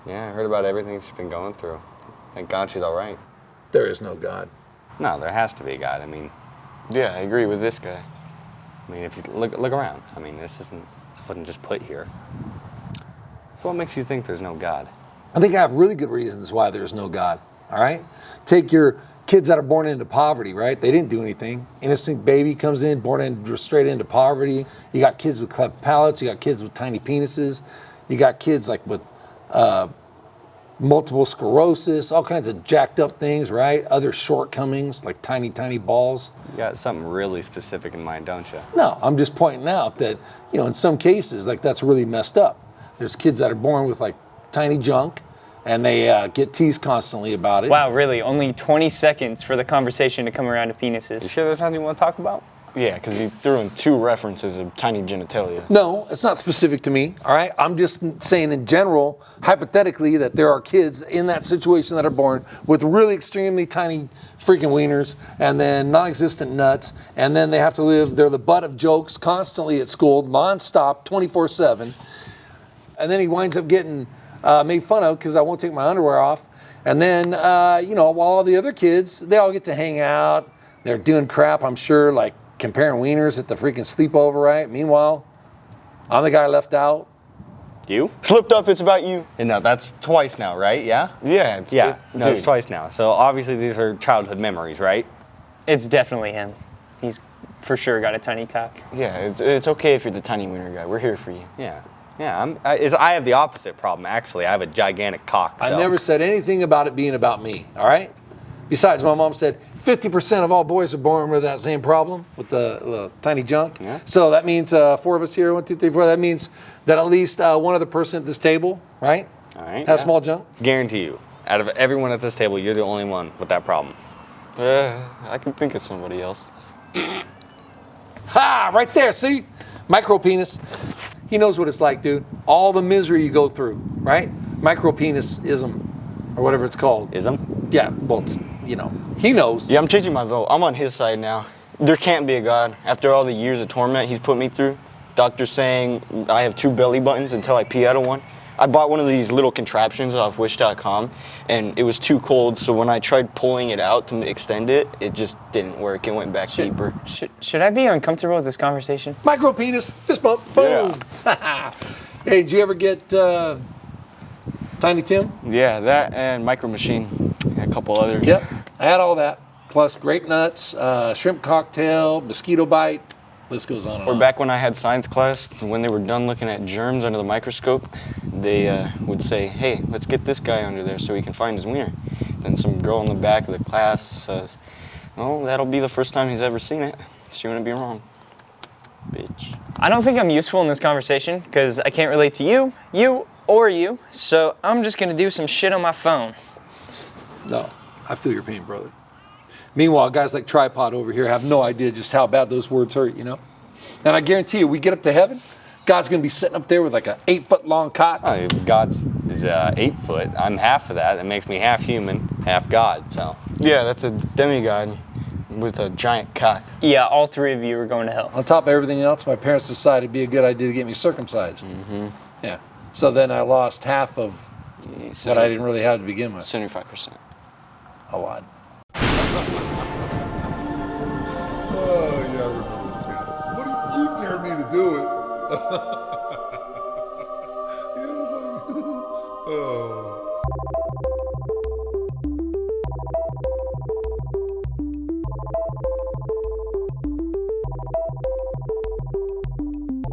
Yeah, I heard about everything she's been going through. Thank God she's all right. There is no God. No, there has to be a God. I mean, Yeah, I agree with this guy. if you look around, this wasn't just put here. So what makes you think there's no God? I think I have really good reasons why there's no God, all right? Take your kids that are born into poverty, right? They didn't do anything. Innocent baby comes in, straight into poverty. You got kids with cleft palates. You got kids with tiny penises. You got kids like with multiple sclerosis, all kinds of jacked up things, right? Other shortcomings like tiny, tiny balls. You got something really specific in mind, don't you? No, I'm just pointing out that, in some cases, like that's really messed up. There's kids that are born with like tiny junk and they get teased constantly about it. Wow, really? Only 20 seconds for the conversation to come around to penises. You sure there's nothing you want to talk about? Yeah, because you threw in 2 references of tiny genitalia. No, it's not specific to me, all right? I'm just saying in general, hypothetically, that there are kids in that situation that are born with really extremely tiny freaking wieners and then non-existent nuts, and then they have to live, they're the butt of jokes constantly at school, nonstop, 24/7. And then he winds up getting made fun of because I won't take my underwear off. And then, while all the other kids, they all get to hang out. They're doing crap, I'm sure, like comparing wieners at the freaking sleepover, right? Meanwhile, I'm the guy left out. You? Slipped up, it's about you. No, that's twice now, right? Yeah? Yeah, It's twice now. So obviously these are childhood memories, right? It's definitely him. He's for sure got a tiny cock. Yeah, it's okay if you're the tiny wiener guy. We're here for you. Yeah. Yeah, I have the opposite problem, actually. I have a gigantic cock. I so. never said anything about it being about me, all right? Besides, my mom said 50% of all boys are born with that same problem, with the tiny junk. Yeah. So that means 4 of us here, 1, 2, 3, 4. That means that at least one other person at this table, right? All right. Has small junk. Guarantee you, out of everyone at this table, you're the only one with that problem. I can think of somebody else. Ha! Right there, see? Micro penis. He knows what it's like, dude. All the misery you go through, right? Micro penisism, or whatever it's called. Ism? Yeah, well, it's, he knows. Yeah, I'm changing my vote. I'm on his side now. There can't be a God. After all the years of torment he's put me through, doctors saying I have 2 belly buttons until I pee out of one. I bought one of these little contraptions off wish.com, and it was too cold, so when I tried pulling it out to extend it, it just didn't work. It went back deeper. Should I be uncomfortable with this conversation? Micro penis, fist bump, boom. Yeah. Hey, did you ever get Tiny Tim? Yeah, that and Micro Machine, and a couple others. Yep, I had all that. Plus grape nuts, shrimp cocktail, mosquito bite. List goes on and Or on. back when I had science class, when they were done looking at germs under the microscope, they would say, hey, let's get this guy under there so we can find his wiener. Then some girl in the back of the class says, well, that'll be the first time he's ever seen it. She wouldn't be wrong. Bitch. I don't think I'm useful in this conversation because I can't relate to you, or you, so I'm just gonna do some shit on my phone. No, I feel your pain, brother. Meanwhile, guys like Tripod over here have no idea just how bad those words hurt, And I guarantee you, we get up to heaven, God's going to be sitting up there with like an 8-foot-long cock. Oh, God's is 8 foot. I'm half of that. That makes me half human, half God. So. Yeah, that's a demigod with a giant cock. Yeah, all 3 of you are going to hell. On top of everything else, my parents decided it'd be a good idea to get me circumcised. Mm-hmm. Yeah. So then I lost half of what I didn't really have to begin with. 75%. A lot. Oh, yeah, I remember this, guys. What did you dare me to do it? Yeah, I was like, oh.